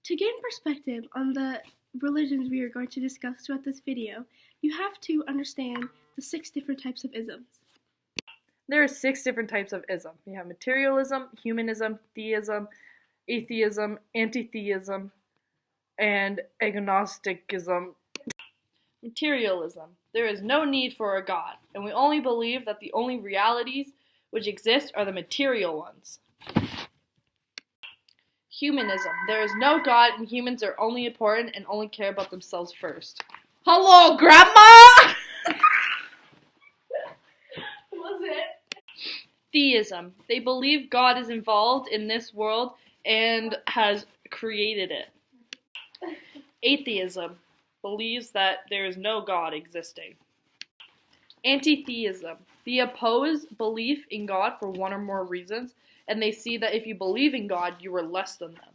To gain perspective on the religions we are going to discuss throughout this video, you have to understand the 6 different types of isms. There are 6 different types of ism. You have materialism, humanism, theism, atheism, anti-theism, and agnosticism. Materialism. There is no need for a God, and we only believe that the only realities which exist are the material ones. Humanism. There is no God, and humans are only important and only care about themselves first. Hello, Grandma! Was it? Theism. They believe God is involved in this world and has created it. Atheism believes that there is no God existing. Anti-theism. They oppose belief in God for one or more reasons, and they see that if you believe in God, you are less than them.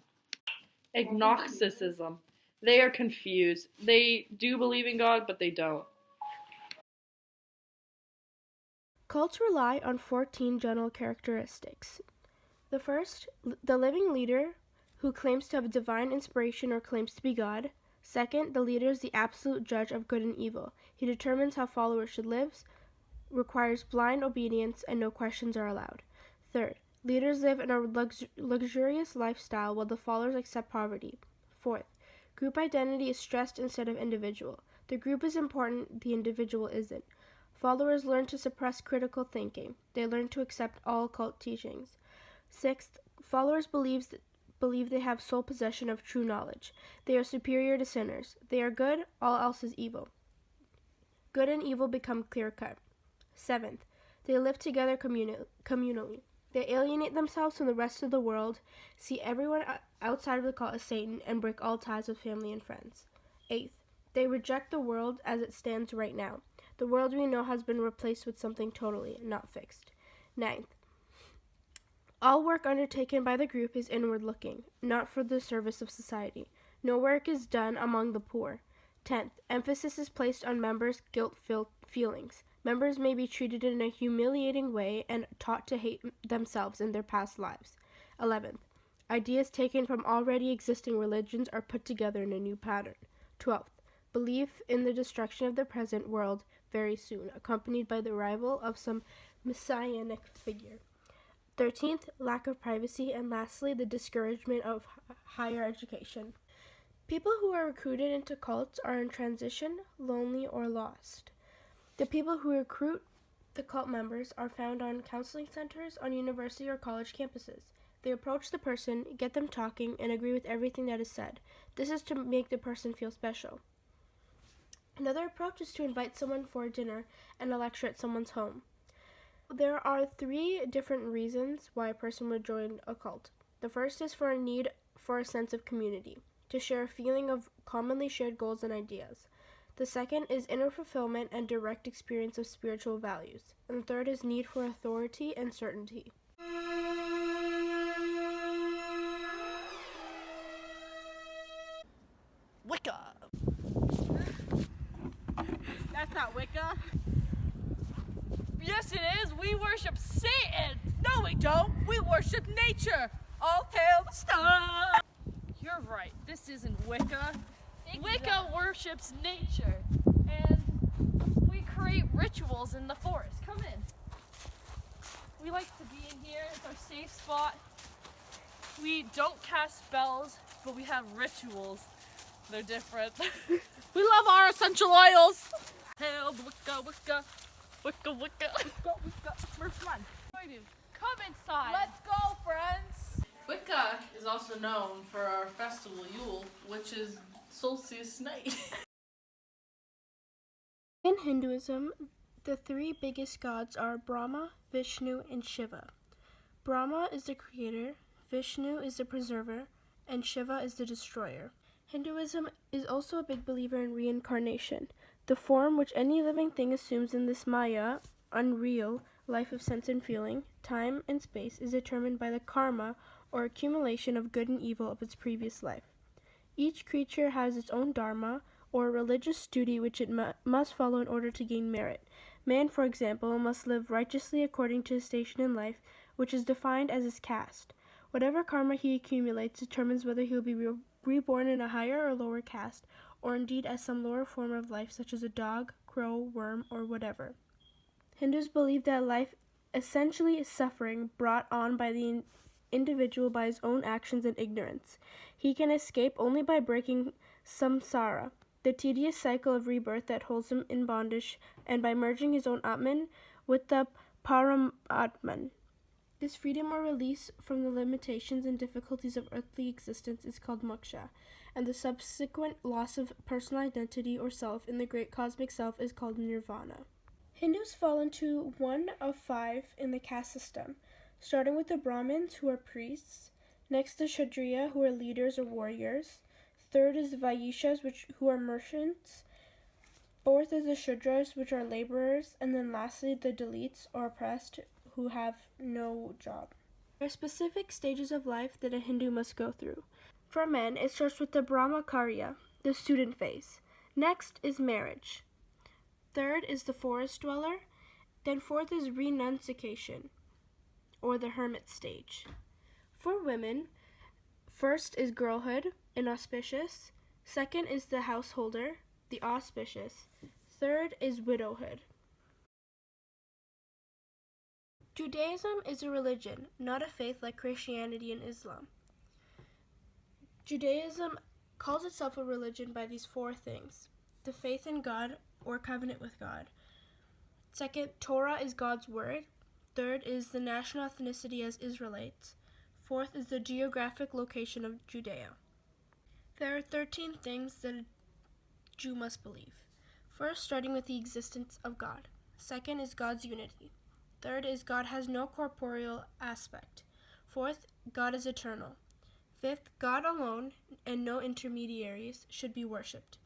Agnosticism. They are confused. They do believe in God, but they don't. Cults rely on 14 general characteristics. The first, the living leader who claims to have divine inspiration or claims to be God. Second, the leader is the absolute judge of good and evil. He determines how followers should live, requires blind obedience, and no questions are allowed. Third, leaders live in a luxurious lifestyle while the followers accept poverty. Fourth, group identity is stressed instead of individual. The group is important, the individual isn't. Followers learn to suppress critical thinking. They learn to accept all cult teachings. Sixth, followers believe they have sole possession of true knowledge. They are superior to sinners. They are good, all else is evil. Good and evil become clear-cut. Seventh, they live together communally. They alienate themselves from the rest of the world, see everyone outside of the cult as Satan, and break all ties with family and friends. Eighth, they reject the world as it stands right now. The world we know has been replaced with something totally not fixed. Ninth, all work undertaken by the group is inward-looking, not for the service of society. No work is done among the poor. 10th, emphasis is placed on members' guilt-filled feelings. Members may be treated in a humiliating way and taught to hate themselves in their past lives. 11th, ideas taken from already existing religions are put together in a new pattern. 12th, belief in the destruction of the present world very soon, accompanied by the arrival of some messianic figure. 13th, lack of privacy, and lastly, the discouragement of higher education. People who are recruited into cults are in transition, lonely, or lost. The people who recruit the cult members are found on counseling centers, on university or college campuses. They approach the person, get them talking, and agree with everything that is said. This is to make the person feel special. Another approach is to invite someone for dinner and a lecture at someone's home. There are 3 different reasons why a person would join a cult. The first is for a need for a sense of community, to share a feeling of commonly shared goals and ideas. The second is inner fulfillment and direct experience of spiritual values. And the third is need for authority and certainty. Wicca! That's not Wicca. Yes, it is. We worship Satan. No, we don't. We worship nature. All hail the star. You're right. This isn't Wicca. Exactly. Wicca worships nature, and we create rituals in the forest. Come in. We like to be in here. It's our safe spot. We don't cast spells, but we have rituals. They're different. We love our essential oils. Hail Wicca, Wicca, Wicca, Wicca. Wicca. First one. Come inside. Let's go, friends. Wicca is also known for our festival Yule, which is solstice night. In Hinduism, the 3 biggest gods are Brahma, Vishnu, and Shiva. Brahma is the creator, Vishnu is the preserver, and Shiva is the destroyer. Hinduism is also a big believer in reincarnation, the form which any living thing assumes in this Maya, unreal, life of sense and feeling. Time and space is determined by the karma, or accumulation of good and evil of its previous life. Each creature has its own dharma, or religious duty which it must follow in order to gain merit. Man, for example, must live righteously according to his station in life, which is defined as his caste. Whatever karma he accumulates determines whether he will be reborn in a higher or lower caste, or indeed as some lower form of life such as a dog, crow, worm, or whatever. Hindus believe that life essentially is suffering brought on by the individual by his own actions and ignorance. He can escape only by breaking samsara, the tedious cycle of rebirth that holds him in bondage, and by merging his own Atman with the Paramatman. This freedom or release from the limitations and difficulties of earthly existence is called moksha, and the subsequent loss of personal identity or self in the great cosmic self is called nirvana. Hindus fall into one of 5 in the caste system, starting with the Brahmins, who are priests. Next, the Kshatriya, who are leaders or warriors. Third is the Vaishyas, who are merchants. Fourth is the Shudras, which are laborers. And then lastly, the Dalits, or oppressed, who have no job. There are specific stages of life that a Hindu must go through. For men, it starts with the Brahmacharya, the student phase. Next is marriage. Third is the forest dweller. Then fourth is renunciation, or the hermit stage. For women, first is girlhood, inauspicious. Second is the householder, the auspicious. Third is widowhood. Judaism is a religion, not a faith like Christianity and Islam. Judaism calls itself a religion by these 4 things: the faith in God, or covenant with God. Second, Torah is God's word. Third is the national ethnicity as Israelites. Fourth is the geographic location of Judea. There are 13 things that a Jew must believe. First, starting with the existence of God. Second is God's unity. Third is God has no corporeal aspect. Fourth, God is eternal. Fifth, God alone and no intermediaries should be worshipped.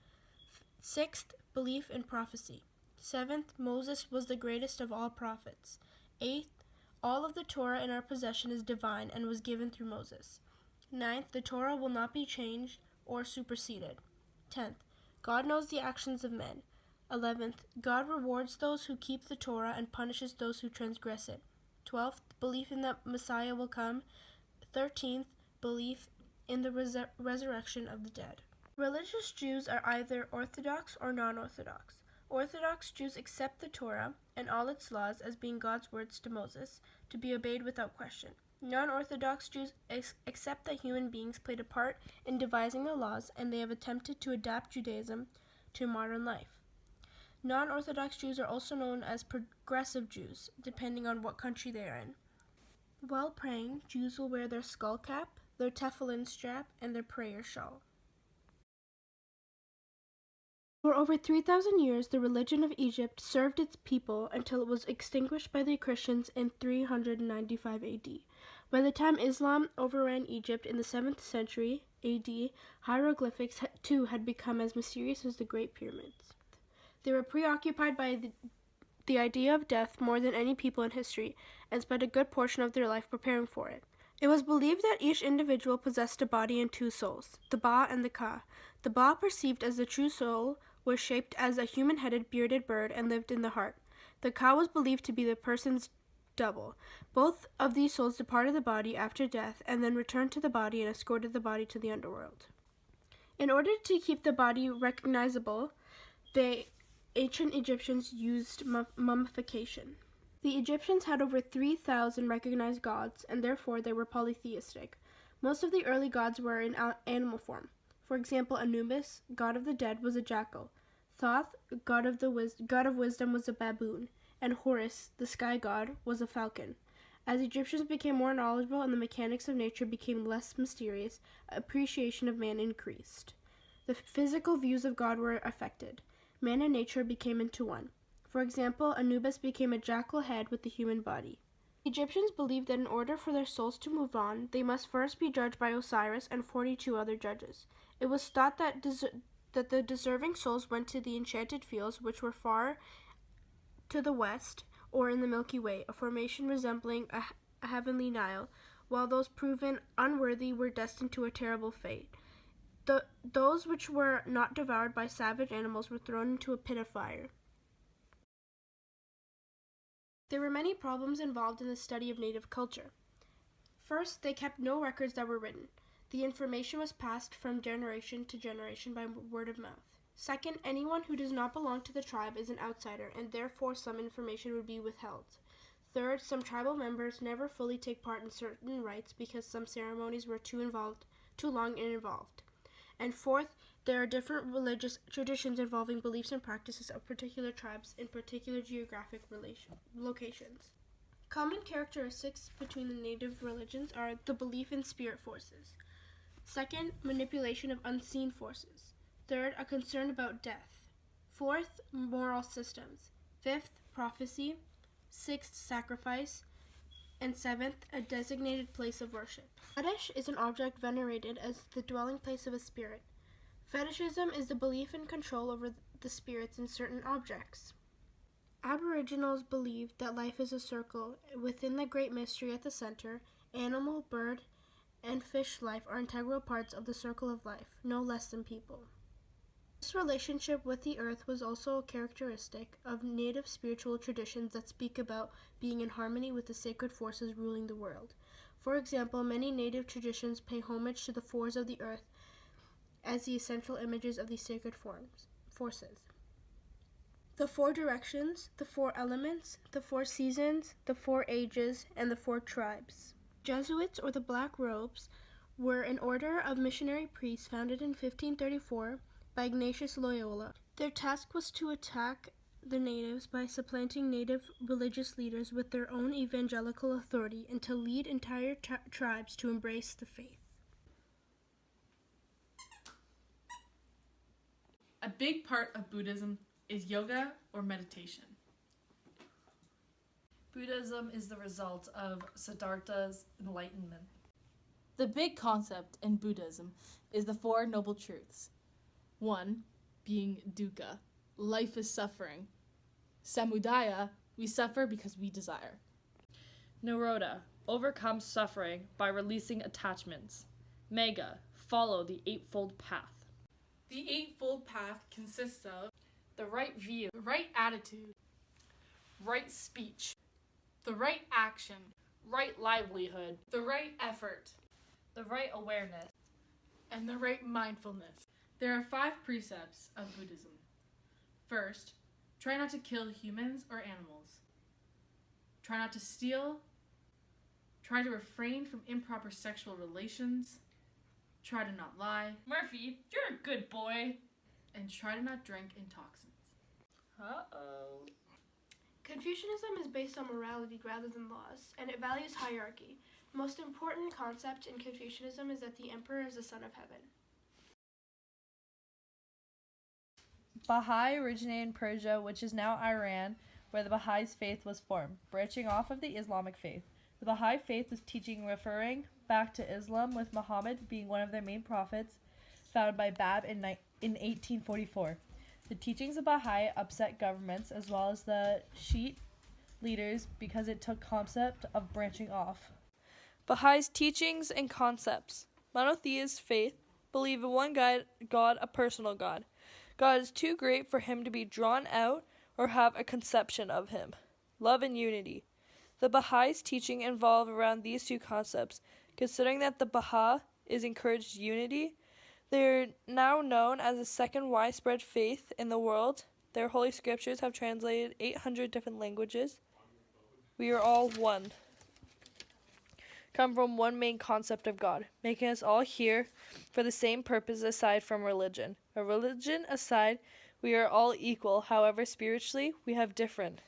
Sixth, belief in prophecy. Seventh, Moses was the greatest of all prophets. Eighth, all of the Torah in our possession is divine and was given through Moses. Ninth, the Torah will not be changed or superseded. 10th, God knows the actions of men. 11th, God rewards those who keep the Torah and punishes those who transgress it. 12th, belief in the Messiah will come. 13th, belief in the resurrection of the dead. Religious Jews are either Orthodox or non-Orthodox. Orthodox Jews accept the Torah and all its laws as being God's words to Moses, to be obeyed without question. Non-Orthodox Jews accept that human beings played a part in devising the laws, and they have attempted to adapt Judaism to modern life. Non-Orthodox Jews are also known as progressive Jews, depending on what country they are in. While praying, Jews will wear their skull cap, their tefillin strap, and their prayer shawl. For over 3,000 years, the religion of Egypt served its people until it was extinguished by the Christians in 395 AD. By the time Islam overran Egypt in the 7th century AD, hieroglyphics too had become as mysterious as the Great Pyramids. They were preoccupied by the idea of death more than any people in history, and spent a good portion of their life preparing for it. It was believed that each individual possessed a body and 2 souls, the Ba and the Ka. The Ba, perceived as the true soul, was shaped as a human-headed bearded bird and lived in the heart. The Ka was believed to be the person's double. Both of these souls departed the body after death and then returned to the body and escorted the body to the underworld. In order to keep the body recognizable, the ancient Egyptians used mummification. The Egyptians had over 3,000 recognized gods, and therefore they were polytheistic. Most of the early gods were in animal form. For example, Anubis, god of the dead, was a jackal. Thoth, god of wisdom, was a baboon, and Horus, the sky god, was a falcon. As Egyptians became more knowledgeable and the mechanics of nature became less mysterious, appreciation of man increased. The physical views of God were affected. Man and nature became into one. For example, Anubis became a jackal head with a human body. Egyptians believed that in order for their souls to move on, they must first be judged by Osiris and 42 other judges. It was thought that the deserving souls went to the enchanted fields, which were far to the west, or in the Milky Way, a formation resembling a heavenly Nile, while those proven unworthy were destined to a terrible fate. Those which were not devoured by savage animals were thrown into a pit of fire. There were many problems involved in the study of native culture. First, they kept no records that were written. The information was passed from generation to generation by word of mouth. Second, anyone who does not belong to the tribe is an outsider, and therefore some information would be withheld. Third, some tribal members never fully take part in certain rites because some ceremonies were too long and involved. And fourth, there are different religious traditions involving beliefs and practices of particular tribes in particular geographic locations. Common characteristics between the native religions are the belief in spirit forces. Second, manipulation of unseen forces. Third, a concern about death. Fourth, moral systems. Fifth, prophecy. Sixth, sacrifice. And seventh, a designated place of worship. Fetish is an object venerated as the dwelling place of a spirit. Fetishism is the belief in control over the spirits in certain objects. Aboriginals believed that life is a circle. Within the great mystery at the center, animal, bird, and fish life are integral parts of the circle of life, no less than people. This relationship with the earth was also a characteristic of native spiritual traditions that speak about being in harmony with the sacred forces ruling the world. For example, many native traditions pay homage to the fours of the earth as the essential images of these sacred forces. The four directions, the four elements, the four seasons, the four ages, and the four tribes. Jesuits, or the Black Robes, were an order of missionary priests founded in 1534 by Ignatius Loyola. Their task was to attack the natives by supplanting native religious leaders with their own evangelical authority and to lead entire tribes to embrace the faith. A big part of Buddhism is yoga or meditation. Buddhism is the result of Siddhartha's enlightenment. The big concept in Buddhism is the Four Noble Truths. 1, being dukkha, life is suffering. Samudaya, we suffer because we desire. Nirodha, overcome suffering by releasing attachments. Magga, follow the Eightfold Path. The Eightfold Path consists of The right view, the right attitude, right speech, the right action, right livelihood, the right effort, the right awareness. and the right mindfulness. There are 5 precepts of Buddhism. First, try not to kill humans or animals. Try not to steal. Try to refrain from improper sexual relations. Try to not lie. Murphy, you're a good boy. And try to not drink intoxicants. Uh-oh. Confucianism is based on morality rather than laws, and it values hierarchy. The most important concept in Confucianism is that the emperor is the son of heaven. Baha'i originated in Persia, which is now Iran, where the Baha'is' faith was formed, branching off of the Islamic faith. The Baha'i faith was teaching referring back to Islam, with Muhammad being one of their main prophets, founded by Bab in 1844. The teachings of Baha'i upset governments as well as the Shiite leaders because it took concept of branching off. Baha'is teachings and concepts. Monotheist faith believe in one God, a personal God. God is too great for him to be drawn out or have a conception of him. Love and unity. The Baha'is teaching involve around these two concepts. Considering that the Baha is encouraged unity, they are now known as the second widespread faith in the world. Their holy scriptures have translated 800 different languages. We are all one. Come from one main concept of God, making us all here for the same purpose aside from religion. A religion aside, we are all equal. However, spiritually, we have different.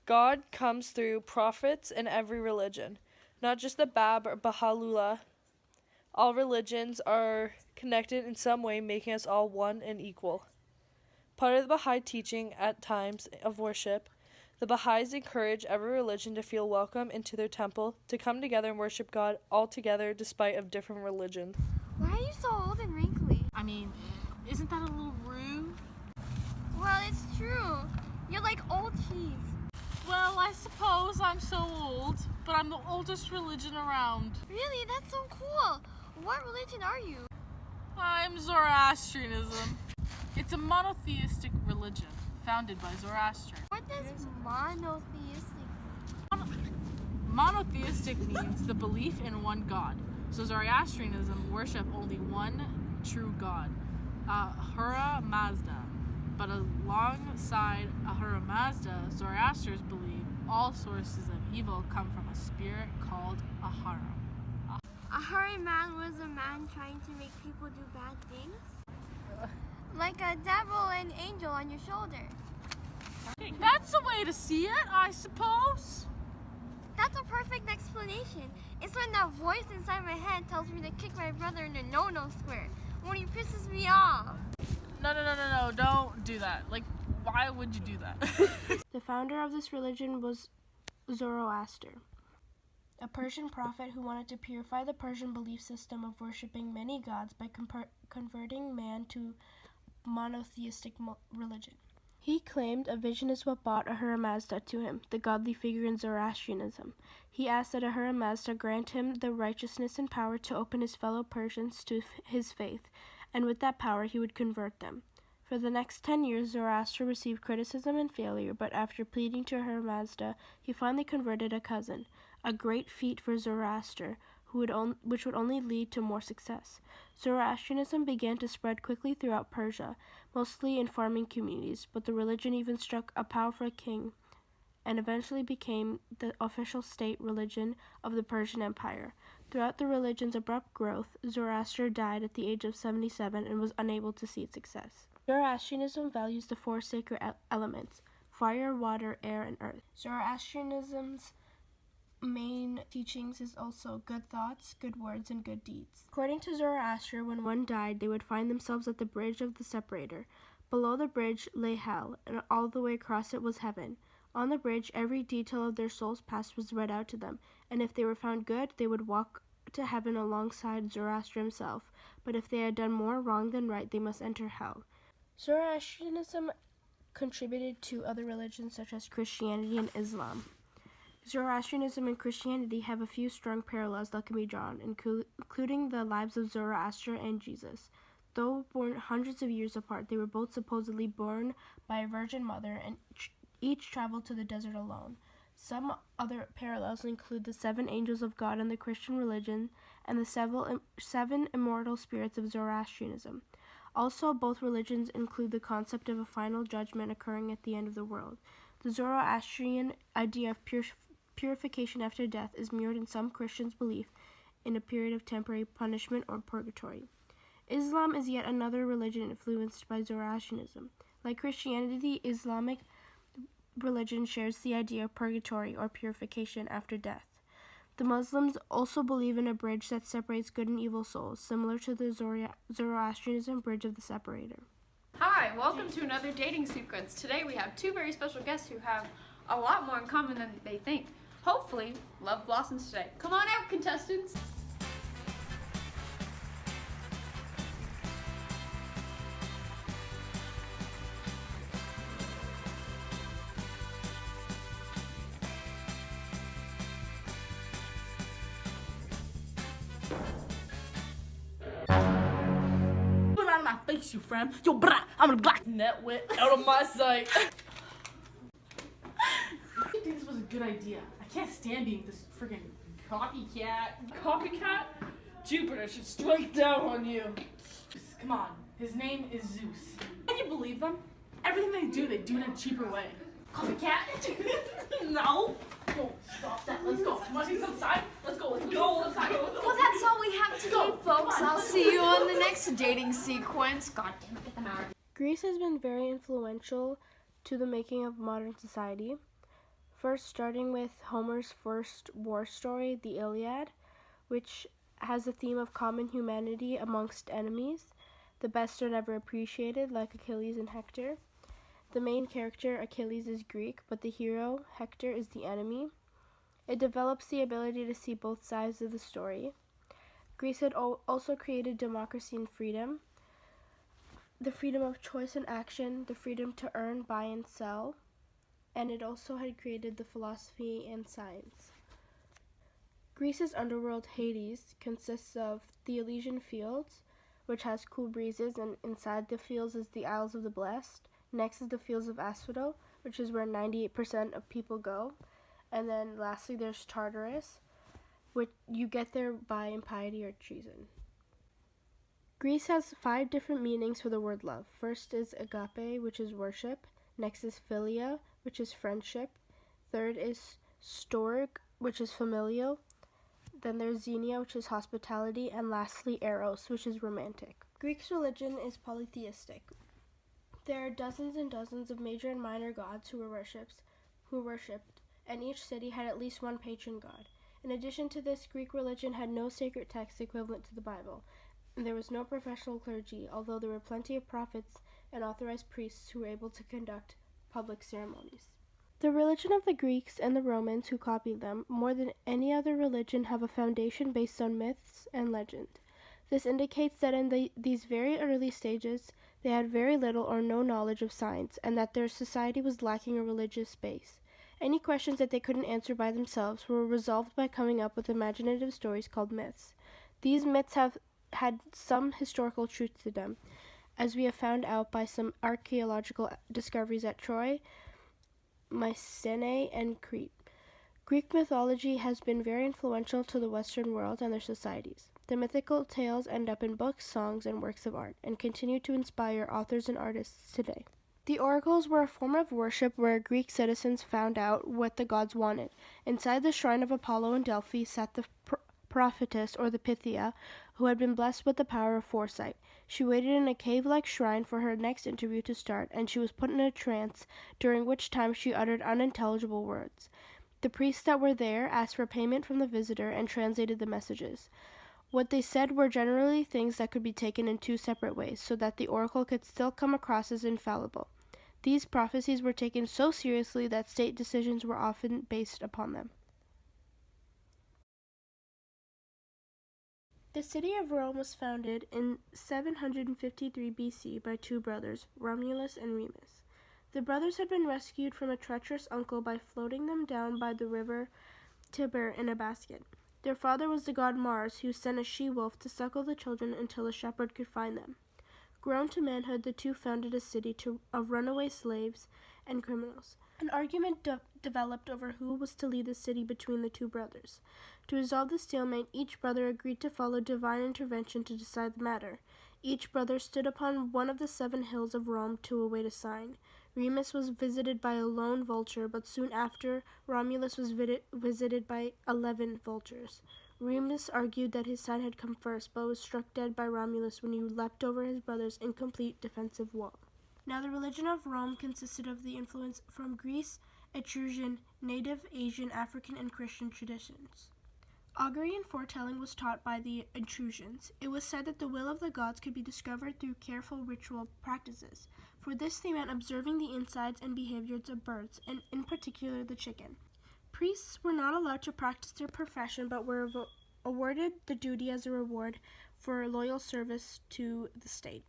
God comes through prophets in every religion, not just the Bab or Baha'u'llah. All religions are connected in some way, making us all one and equal. Part of the Baha'i teaching at times of worship, the Baha'is encourage every religion to feel welcome into their temple, to come together and worship God all together despite of different religions. Why are you so old and wrinkly? I mean, isn't that a little rude? Well, it's true. You're like old cheese. Well, I suppose I'm so old, but I'm the oldest religion around. Really? That's so cool. What religion are you? I'm Zoroastrianism. It's a monotheistic religion founded by Zoroaster. What does monotheistic? Monotheistic means the belief in one God. So Zoroastrianism worship only one true god, Ahura Mazda. But alongside Ahura Mazda, Zoroastrians believe all sources of evil come from a spirit called Ahura. A hurry man was a man trying to make people do bad things. Like a devil and angel on your shoulder. That's a way to see it, I suppose. That's a perfect explanation. It's when that voice inside my head tells me to kick my brother in the no-no square when he pisses me off. No, don't do that. Like, why would you do that? The founder of this religion was Zoroaster, a Persian prophet who wanted to purify the Persian belief system of worshipping many gods by converting man to monotheistic religion. He claimed a vision is what brought Ahura Mazda to him, the godly figure in Zoroastrianism. He asked that Ahura Mazda grant him the righteousness and power to open his fellow Persians to his faith, and with that power he would convert them. For the next 10 years, Zoroaster received criticism and failure, but after pleading to Ahura Mazda, he finally converted a cousin, a great feat for Zoroaster, which would only lead to more success. Zoroastrianism began to spread quickly throughout Persia, mostly in farming communities, but the religion even struck a powerful king and eventually became the official state religion of the Persian Empire. Throughout the religion's abrupt growth, Zoroaster died at the age of 77 and was unable to see its success. Zoroastrianism values the four sacred elements: fire, water, air, and earth. Zoroastrianism's main teachings is also good thoughts, good words, and good deeds. According to Zoroaster, when one died, they would find themselves at the bridge of the separator. Below the bridge lay hell, and all the way across it was heaven. On the bridge, every detail of their soul's past was read out to them, and if they were found good, they would walk to heaven alongside Zoroaster himself, but if they had done more wrong than right, they must enter hell. Zoroastrianism contributed to other religions such as Christianity and Islam. Zoroastrianism and Christianity have a few strong parallels that can be drawn, including the lives of Zoroaster and Jesus. Though born hundreds of years apart, they were both supposedly born by a virgin mother and each traveled to the desert alone. Some other parallels include the 7 angels of God in the Christian religion and the 7 immortal spirits of Zoroastrianism. Also, both religions include the concept of a final judgment occurring at the end of the world. The Zoroastrian idea of purification after death is mirrored in some Christians' belief in a period of temporary punishment or purgatory. Islam is yet another religion influenced by Zoroastrianism. Like Christianity, the Islamic religion shares the idea of purgatory or purification after death. The Muslims also believe in a bridge that separates good and evil souls, similar to the Zoroastrianism bridge of the separator. Hi, welcome to another dating sequence. Today we have 2 very special guests who have a lot more in common than they think. Hopefully, love blossoms today. Come on out, contestants! Out of my face, you friend. Yo, brah, I'm gonna black netwit out of my sight. I think this was a good idea. I can't stand being this freaking copycat. Copycat? Jupiter should strike down on you. Come on, his name is Zeus. Can you believe them? Everything they do in a cheaper way. Copycat? No. No, stop that. Let's go. You want to take some outside? Let's go. Let's go outside. Well, that's all we have today, folks. I'll see you on the next dating sequence. God damn it, get them out. Greece has been very influential to the making of modern society. First, starting with Homer's first war story, the Iliad, which has a theme of common humanity amongst enemies. The best are never appreciated, like Achilles and Hector. The main character, Achilles, is Greek, but the hero, Hector, is the enemy. It develops the ability to see both sides of the story. Greece had also created democracy and freedom, the freedom of choice and action, the freedom to earn, buy, and sell, and it also had created the philosophy and science. Greece's underworld, Hades, consists of the Elysian Fields, which has cool breezes, and inside the fields is the Isles of the Blessed. Next is the Fields of Asphodel, which is where 98% of people go. And then lastly, there's Tartarus. which you get there by impiety or treason. Greece has 5 different meanings for the word love. First is agape, which is worship. Next is philia, which is friendship. Third is storge, which is familial. Then there's xenia, which is hospitality. And lastly, eros, which is romantic. Greek's religion is polytheistic. There are dozens and dozens of major and minor gods who were worshipped, and each city had at least one patron god. In addition to this, Greek religion had no sacred text equivalent to the Bible. There was no professional clergy, although there were plenty of prophets and authorized priests who were able to conduct public ceremonies. The religion of the Greeks and the Romans who copied them, more than any other religion, have a foundation based on myths and legend. This indicates that in these very early stages, they had very little or no knowledge of science, and that their society was lacking a religious base. Any questions that they couldn't answer by themselves were resolved by coming up with imaginative stories called myths. These myths have had some historical truth to them, as we have found out by some archaeological discoveries at Troy, Mycenae, and Crete. Greek mythology has been very influential to the Western world and their societies. The mythical tales end up in books, songs, and works of art, and continue to inspire authors and artists today. The oracles were a form of worship where Greek citizens found out what the gods wanted. Inside the shrine of Apollo in Delphi sat the prophetess, or the Pythia, who had been blessed with the power of foresight. She waited in a cave-like shrine for her next interview to start, and she was put in a trance, during which time she uttered unintelligible words. The priests that were there asked for payment from the visitor and translated the messages. What they said were generally things that could be taken in 2 separate ways, so that the oracle could still come across as infallible. These prophecies were taken so seriously that state decisions were often based upon them. The city of Rome was founded in 753 BC by 2 brothers, Romulus and Remus. The brothers had been rescued from a treacherous uncle by floating them down by the river Tiber in a basket. Their father was the god Mars, who sent a she-wolf to suckle the children until a shepherd could find them. Grown to manhood, the 2 founded a city of runaway slaves and criminals. An argument developed over who was to lead the city between the 2 brothers. To resolve the stalemate, each brother agreed to follow divine intervention to decide the matter. Each brother stood upon one of the 7 hills of Rome to await a sign. Remus was visited by a lone vulture, but soon after, Romulus was visited by 11 vultures. Remus argued that his side had come first, but was struck dead by Romulus when he leapt over his brother's incomplete defensive wall. Now, the religion of Rome consisted of the influence from Greece, Etruscan, Native, Asian, African, and Christian traditions. Augury and foretelling was taught by the Etruscans. It was said that the will of the gods could be discovered through careful ritual practices. For this, they meant observing the insides and behaviors of birds, and in particular the chicken. Priests were not allowed to practice their profession, but were awarded the duty as a reward for loyal service to the state.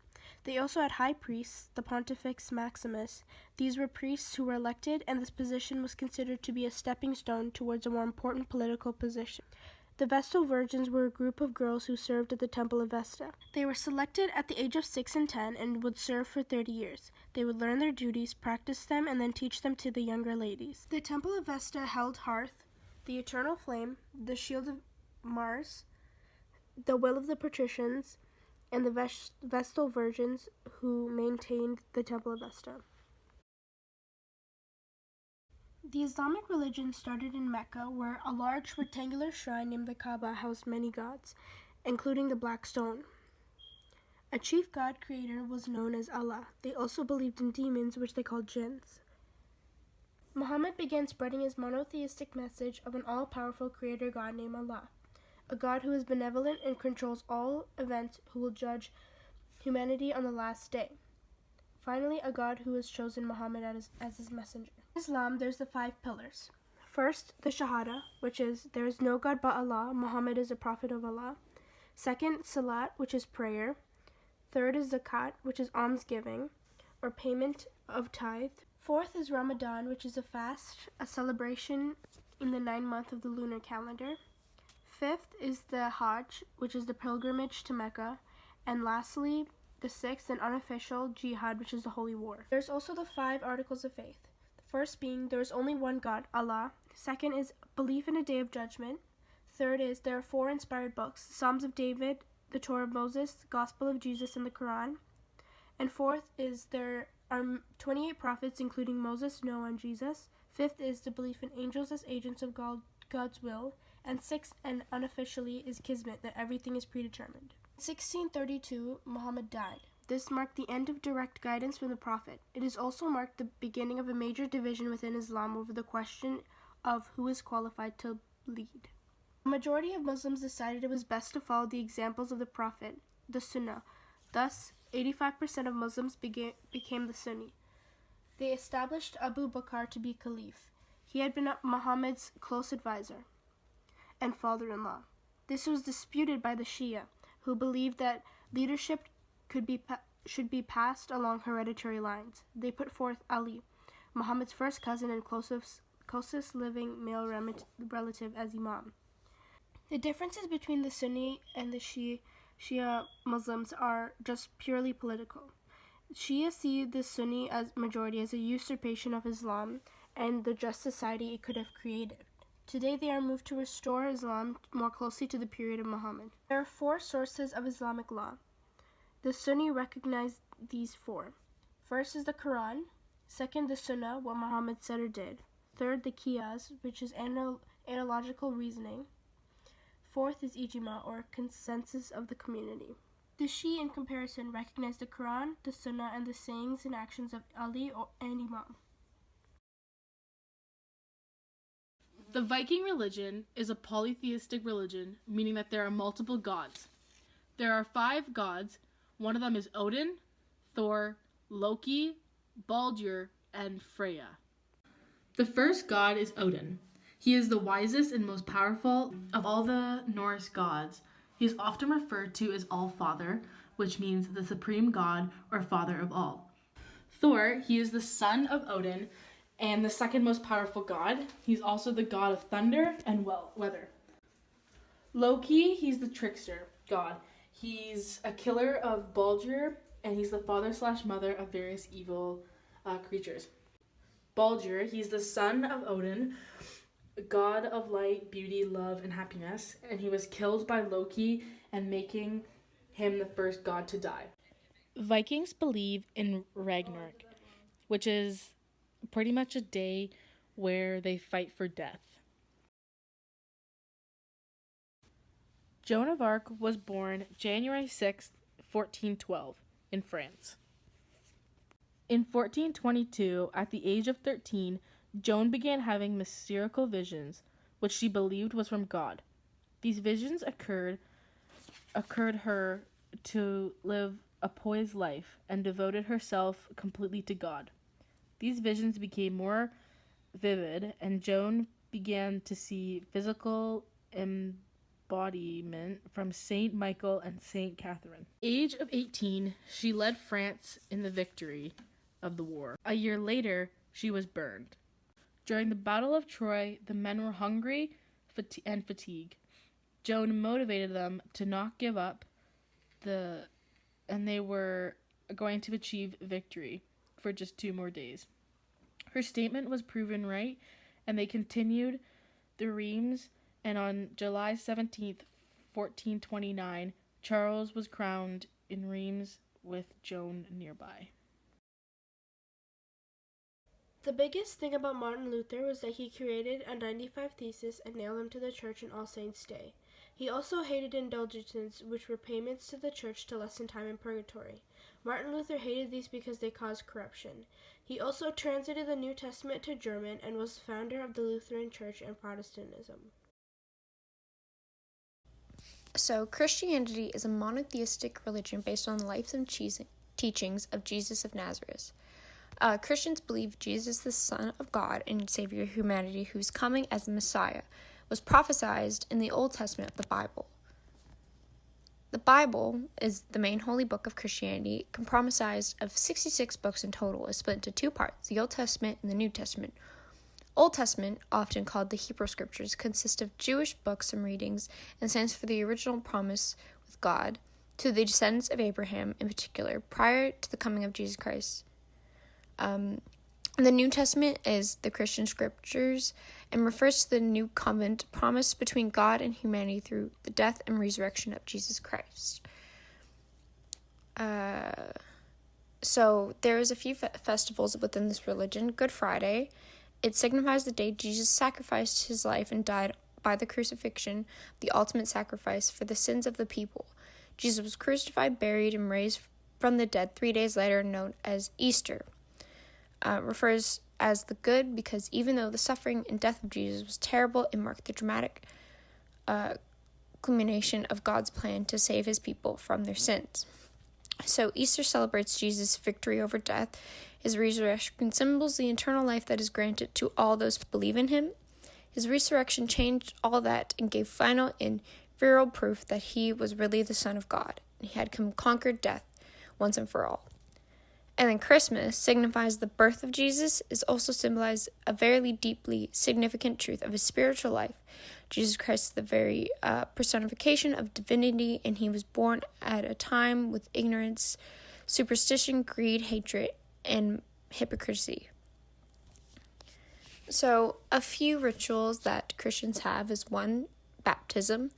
They also had high priests, the Pontifex Maximus. These were priests who were elected, and this position was considered to be a stepping stone towards a more important political position. The Vestal Virgins were a group of girls who served at the Temple of Vesta. They were selected at the age of 6 and 10 and would serve for 30 years. They would learn their duties, practice them, and then teach them to the younger ladies. The Temple of Vesta held Hearth, the eternal flame, the shield of Mars, the will of the patricians, and the Vestal Virgins who maintained the Temple of Vesta. The Islamic religion started in Mecca, where a large rectangular shrine named the Kaaba housed many gods, including the Black Stone. A chief god creator was known as Allah. They also believed in demons, which they called jinns. Muhammad began spreading his monotheistic message of an all-powerful creator god named Allah, a god who is benevolent and controls all events, who will judge humanity on the last day. Finally, a god who has chosen Muhammad as his messenger. In Islam, there's the 5 pillars. First, the Shahada, which is, there is no god but Allah, Muhammad is a prophet of Allah. Second, Salat, which is prayer. Third is Zakat, which is almsgiving, or payment of tithe. Fourth is Ramadan, which is a fast, a celebration in the 9th month of the lunar calendar. Fifth is the Hajj, which is the pilgrimage to Mecca. And lastly, the 6th and unofficial Jihad, which is the holy war. There's also the 5 articles of faith. The first being there is only one God, Allah. Second is belief in a day of judgment. Third is there are 4 inspired books: Psalms of David, the Torah of Moses, the Gospel of Jesus, and the Quran. And fourth is there are 28 prophets, including Moses, Noah, and Jesus. Fifth is the belief in angels as agents of God's will. And sixth, and unofficially, is Kismet, that everything is predetermined. In 1632, Muhammad died. This marked the end of direct guidance from the Prophet. It has also marked the beginning of a major division within Islam over the question of who is qualified to lead. A majority of Muslims decided it was best to follow the examples of the Prophet, the Sunnah. Thus, 85% of Muslims became the Sunni. They established Abu Bakr to be caliph. He had been Muhammad's close advisor and father-in-law. This was disputed by the Shia, who believed that leadership should be passed along hereditary lines. They put forth Ali, Muhammad's first cousin and closest living male relative, as imam. The differences between the Sunni and the Shia Muslims are just purely political. Shia see the Sunni majority as a usurpation of Islam and the just society it could have created. Today they are moved to restore Islam more closely to the period of Muhammad. There are 4 sources of Islamic law. The Sunni recognize these 4. First is the Quran. Second, the Sunnah, what Muhammad said or did. Third, the Qiyas, which is analogical reasoning. Fourth is ijma, or consensus of the community. The Shia, in comparison, recognize the Quran, the Sunnah, and the sayings and actions of Ali and Imam. The Viking religion is a polytheistic religion, meaning that there are multiple gods. There are 5 gods. One of them is Odin, Thor, Loki, Baldur, and Freya. The first god is Odin. He is the wisest and most powerful of all the Norse gods. He is often referred to as All-Father, which means the supreme god or father of all. Thor, he is the son of Odin and the second most powerful god. He's also the god of thunder and weather. Loki, he's the trickster god. He's a killer of Baldur, and he's the father/mother of various evil creatures. Baldur, he's the son of Odin, god of light, beauty, love, and happiness, and he was killed by Loki and making him the first god to die. Vikings believe in Ragnarok, which is pretty much a day where they fight for death. Joan of Arc was born January 6, 1412, in France. In 1422, at the age of 13, Joan began having mystical visions, which she believed was from God. These visions occurred her to live a pious life and devoted herself completely to God. These visions became more vivid, and Joan began to see physical embodiment from Saint Michael and Saint Catherine. Age of 18, she led France in the victory of the war. A year later, she was burned. During the Battle of Troy, the men were hungry and fatigued. Joan motivated them to not give up, and they were going to achieve victory for just 2 more days. Her statement was proven right, and they continued the Reims, and on July 17th, 1429, Charles was crowned in Reims with Joan nearby. The biggest thing about Martin Luther was that he created a 95 Theses and nailed them to the church on All Saints' Day. He also hated indulgences, which were payments to the church to lessen time in purgatory. Martin Luther hated these because they caused corruption. He also translated the New Testament to German and was the founder of the Lutheran Church and Protestantism. So, Christianity is a monotheistic religion based on the life and teachings of Jesus of Nazareth. Christians believe Jesus, the Son of God and Savior of humanity, who is coming as the Messiah, was prophesied in the Old Testament of the Bible. The Bible is the main holy book of Christianity, comprised of 66 books in total, is split into 2 parts, the Old Testament and the New Testament. Old Testament, often called the Hebrew Scriptures, consists of Jewish books and readings and stands for the original promise with God to the descendants of Abraham in particular, prior to the coming of Jesus Christ. The New Testament is the Christian scriptures and refers to the new covenant promised between God and humanity through the death and resurrection of Jesus Christ. So there is a few festivals within this religion. Good Friday, it signifies the day Jesus sacrificed his life and died by the crucifixion, the ultimate sacrifice for the sins of the people. Jesus was crucified, buried, and raised from the dead 3 days later, known as Easter. Refers as the good because even though the suffering and death of Jesus was terrible, it marked the dramatic culmination of God's plan to save his people from their sins. So Easter celebrates Jesus' victory over death. His resurrection symbols the eternal life that is granted to all those who believe in him. His resurrection changed all that and gave final and virile proof that he was really the Son of God. He had conquered death once and for all. And then Christmas signifies the birth of Jesus, is also symbolized a very deeply significant truth of his spiritual life. Jesus Christ is the very personification of divinity, and he was born at a time with ignorance, superstition, greed, hatred, and hypocrisy. So a few rituals that Christians have is 1, baptism.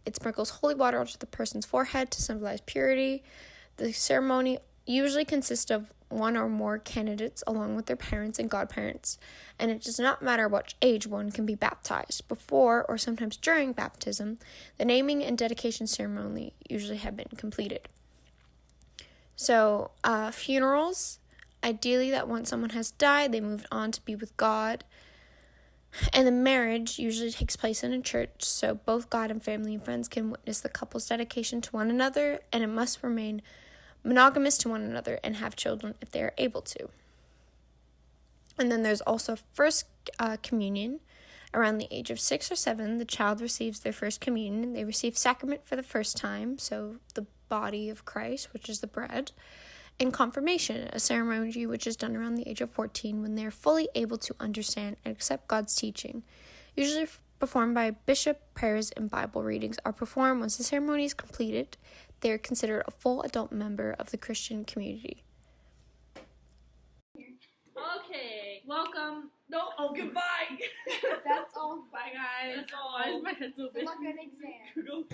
It sprinkles holy water onto the person's forehead to symbolize purity. The ceremony usually consists of 1 or more candidates along with their parents and godparents, and it does not matter what age one can be baptized. Before or sometimes during baptism, the naming and dedication ceremony usually have been completed. So, funerals, ideally that once someone has died, they moved on to be with God. And the marriage usually takes place in a church, so both God and family and friends can witness the couple's dedication to one another, and it must remain monogamous to one another and have children if they are able to. And then there's also first communion. Around the age of 6 or 7, the child receives their first communion. They receive sacrament for the first time, so the body of Christ, which is the bread. And confirmation, a ceremony which is done around the age of 14 when they are fully able to understand and accept God's teaching. Usually performed by a bishop, prayers and Bible readings are performed. Once the ceremony is completed, they are considered a full adult member of the Christian community. Okay, welcome. No, oh, goodbye. That's all. Bye, guys. That's all. Why is my head so big? Good luck on exam.